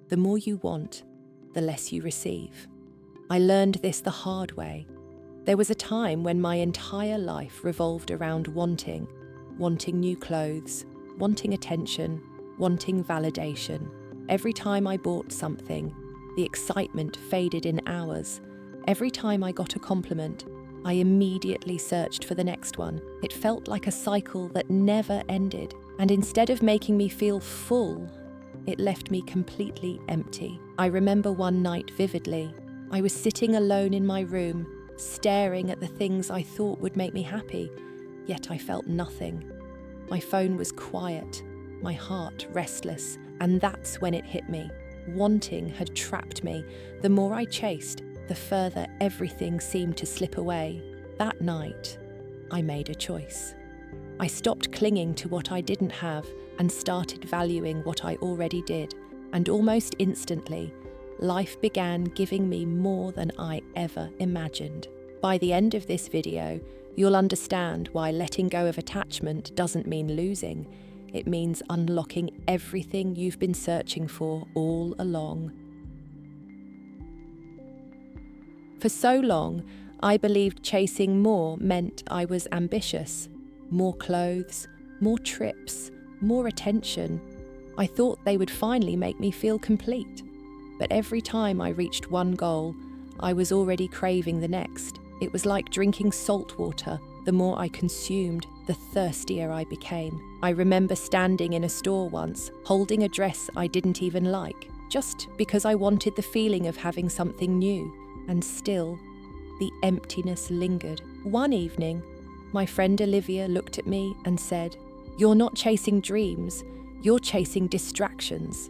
The more you want, the less you receive. I learned this the hard way. There was a time when my entire life revolved around wanting new clothes, wanting attention, wanting validation. Every time I bought something, the excitement faded in hours. Every time I got a compliment, I immediately searched for the next one. It felt like a cycle that never ended, and instead of making me feel full, it left me completely empty. I remember one night vividly. I was sitting alone in my room, staring at the things I thought would make me happy, yet I felt nothing. My phone was quiet, my heart restless, and that's when it hit me. Wanting had trapped me. The more I chased, the further everything seemed to slip away. That night, I made a choice. I stopped clinging to what I didn't have and started valuing what I already did. And almost instantly, life began giving me more than I ever imagined. By the end of this video, you'll understand why letting go of attachment doesn't mean losing. It means unlocking everything you've been searching for all along. For so long, I believed chasing more meant I was ambitious. More clothes, more trips, more attention. I thought they would finally make me feel complete. But every time I reached one goal, I was already craving the next. It was like drinking salt water. The more I consumed, the thirstier I became. I remember standing in a store once, holding a dress I didn't even like, just because I wanted the feeling of having something new. And still, the emptiness lingered. One evening, my friend Olivia looked at me and said, "You're not chasing dreams, you're chasing distractions."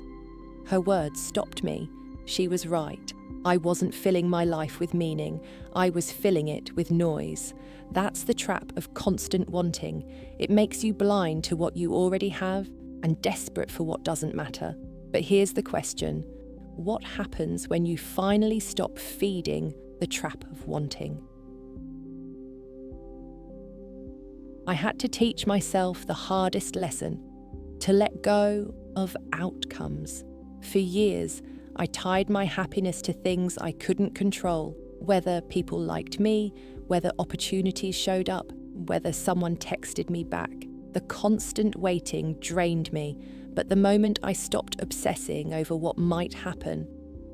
Her words stopped me. She was right. I wasn't filling my life with meaning. I was filling it with noise. That's the trap of constant wanting. It makes you blind to what you already have and desperate for what doesn't matter. But here's the question. What happens when you finally stop feeding the trap of wanting? I had to teach myself the hardest lesson, to let go of outcomes. For years, I tied my happiness to things I couldn't control, whether people liked me, whether opportunities showed up, whether someone texted me back. The constant waiting drained me, but the moment I stopped obsessing over what might happen,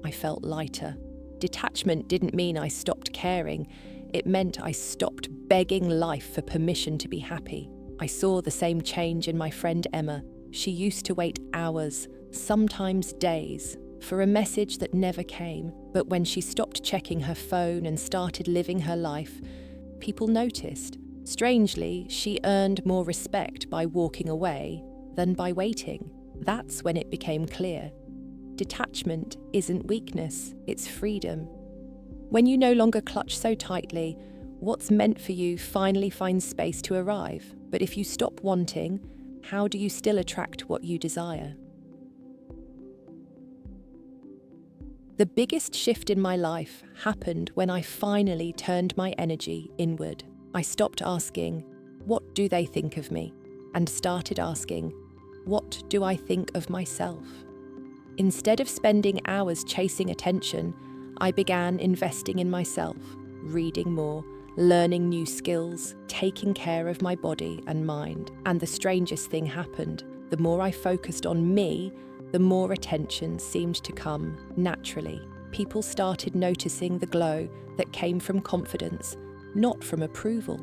I felt lighter. Detachment didn't mean I stopped caring. It meant I stopped begging life for permission to be happy. I saw the same change in my friend Emma. She used to wait hours, sometimes days, for a message that never came. But when she stopped checking her phone and started living her life, people noticed. Strangely, she earned more respect by walking away than by waiting. That's when it became clear. Detachment isn't weakness, it's freedom. When you no longer clutch so tightly, what's meant for you finally finds space to arrive. But if you stop wanting, how do you still attract what you desire? The biggest shift in my life happened when I finally turned my energy inward. I stopped asking, "What do they think of me?" and started asking, "What do I think of myself?" Instead of spending hours chasing attention, I began investing in myself, reading more, learning new skills, taking care of my body and mind. And the strangest thing happened. The more I focused on me, the more attention seemed to come naturally. People started noticing the glow that came from confidence, not from approval.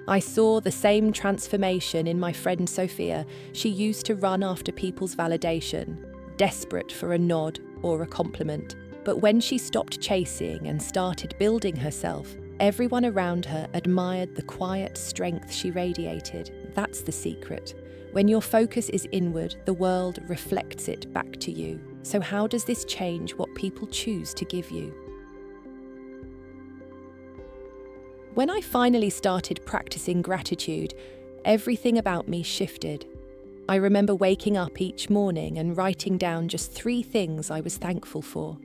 I saw the same transformation in my friend Sophia. She used to run after people's validation, desperate for a nod or a compliment. But when she stopped chasing and started building herself, everyone around her admired the quiet strength she radiated. That's the secret. When your focus is inward, the world reflects it back to you. So how does this change what people choose to give you? When I finally started practicing gratitude, everything about me shifted. I remember waking up each morning and writing down just 3 things I was thankful for.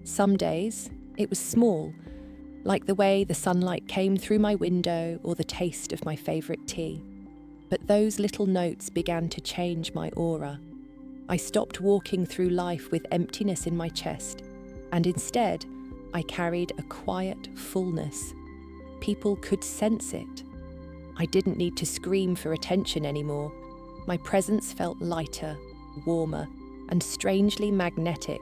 Some days, it was small, like the way the sunlight came through my window or the taste of my favourite tea. But those little notes began to change my aura. I stopped walking through life with emptiness in my chest, and instead, I carried a quiet fullness. People could sense it. I didn't need to scream for attention anymore. My presence felt lighter, warmer, and strangely magnetic.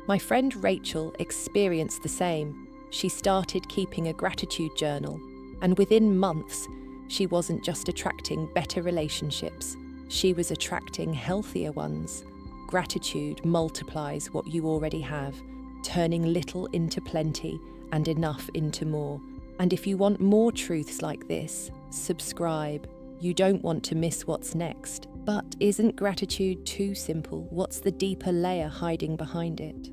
My friend Rachel experienced the same. She started keeping a gratitude journal, and within months, she wasn't just attracting better relationships, she was attracting healthier ones. Gratitude multiplies what you already have, turning little into plenty and enough into more. And if you want more truths like this, subscribe. You don't want to miss what's next. But isn't gratitude too simple? What's the deeper layer hiding behind it?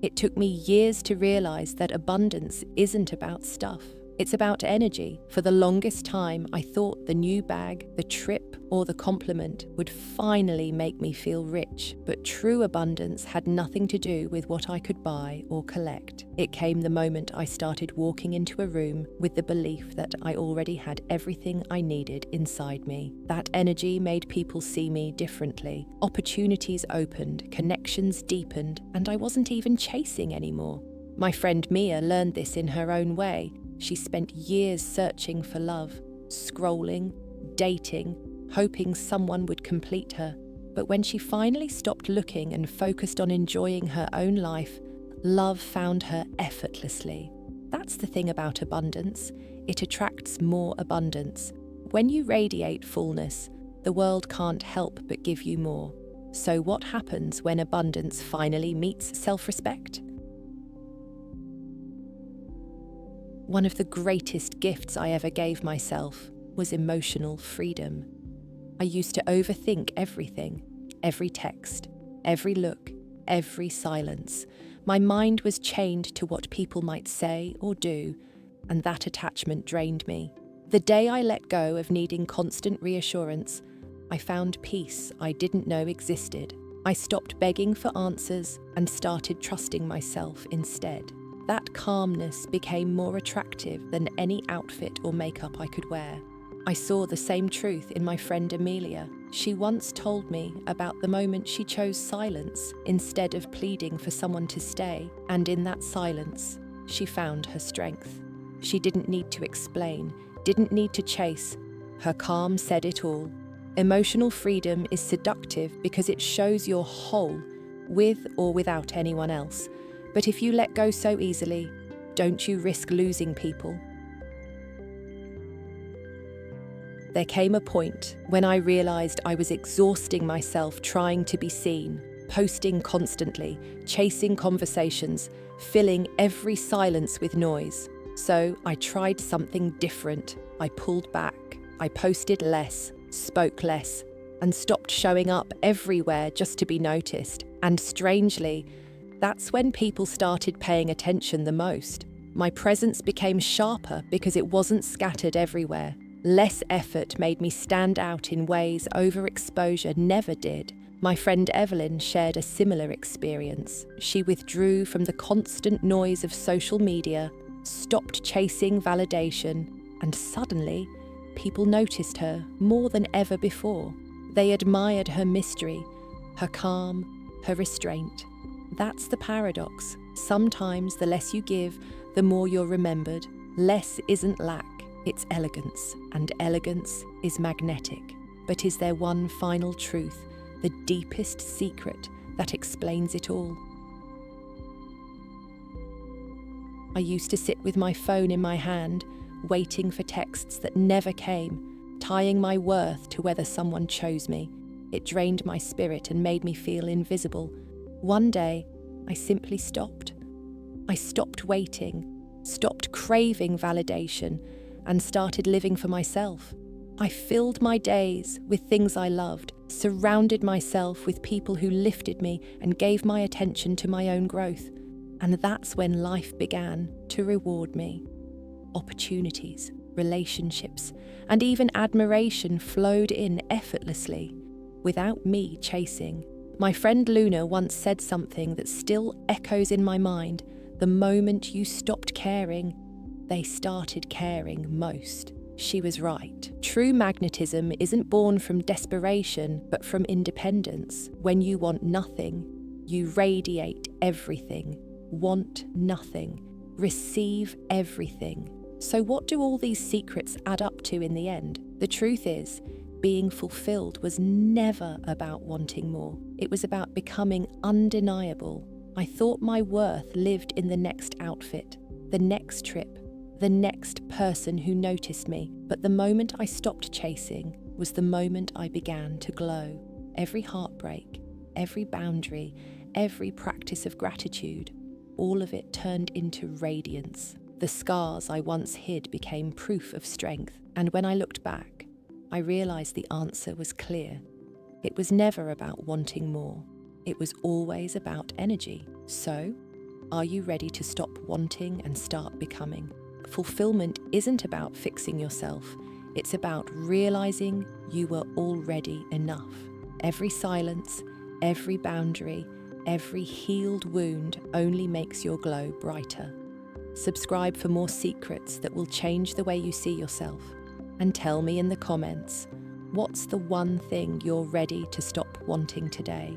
It took me years to realize that abundance isn't about stuff. It's about energy. For the longest time, I thought the new bag, the trip, or the compliment would finally make me feel rich. But true abundance had nothing to do with what I could buy or collect. It came the moment I started walking into a room with the belief that I already had everything I needed inside me. That energy made people see me differently. Opportunities opened, connections deepened, and I wasn't even chasing anymore. My friend Mia learned this in her own way. She spent years searching for love, scrolling, dating, hoping someone would complete her. But when she finally stopped looking and focused on enjoying her own life, love found her effortlessly. That's the thing about abundance. It attracts more abundance. When you radiate fullness, the world can't help but give you more. So what happens when abundance finally meets self-respect? One of the greatest gifts I ever gave myself was emotional freedom. I used to overthink everything, every text, every look, every silence. My mind was chained to what people might say or do, and that attachment drained me. The day I let go of needing constant reassurance, I found peace I didn't know existed. I stopped begging for answers and started trusting myself instead. That calmness became more attractive than any outfit or makeup I could wear. I saw the same truth in my friend Amelia. She once told me about the moment she chose silence instead of pleading for someone to stay, and in that silence, she found her strength. She didn't need to explain, didn't need to chase. Her calm said it all. Emotional freedom is seductive because it shows you're whole, with or without anyone else. But if you let go so easily, don't you risk losing people? There came a point when I realized I was exhausting myself trying to be seen, posting constantly, chasing conversations, filling every silence with noise. So I tried something different. I pulled back. I posted less, spoke less, and stopped showing up everywhere just to be noticed. And strangely, that's when people started paying attention the most. My presence became sharper because it wasn't scattered everywhere. Less effort made me stand out in ways overexposure never did. My friend Evelyn shared a similar experience. She withdrew from the constant noise of social media, stopped chasing validation, and suddenly, people noticed her more than ever before. They admired her mystery, her calm, her restraint. That's the paradox. Sometimes the less you give, the more you're remembered. Less isn't lack, it's elegance, and elegance is magnetic. But is there one final truth, the deepest secret that explains it all? I used to sit with my phone in my hand, waiting for texts that never came, tying my worth to whether someone chose me. It drained my spirit and made me feel invisible. One day, I simply stopped. I stopped waiting, stopped craving validation, and started living for myself. I filled my days with things I loved, surrounded myself with people who lifted me and gave my attention to my own growth. And that's when life began to reward me. Opportunities, relationships, and even admiration flowed in effortlessly, without me chasing. My friend Luna once said something that still echoes in my mind. The moment you stopped caring, they started caring most. She was right. True magnetism isn't born from desperation, but from independence. When you want nothing, you radiate everything. Want nothing. Receive everything. So what do all these secrets add up to in the end? The truth is, being fulfilled was never about wanting more. It was about becoming undeniable. I thought my worth lived in the next outfit, the next trip, the next person who noticed me. But the moment I stopped chasing was the moment I began to glow. Every heartbreak, every boundary, every practice of gratitude, all of it turned into radiance. The scars I once hid became proof of strength. And when I looked back, I realized the answer was clear. It was never about wanting more. It was always about energy. So, are you ready to stop wanting and start becoming? Fulfillment isn't about fixing yourself. It's about realizing you were already enough. Every silence, every boundary, every healed wound only makes your glow brighter. Subscribe for more secrets that will change the way you see yourself. And tell me in the comments, what's the one thing you're ready to stop wanting today?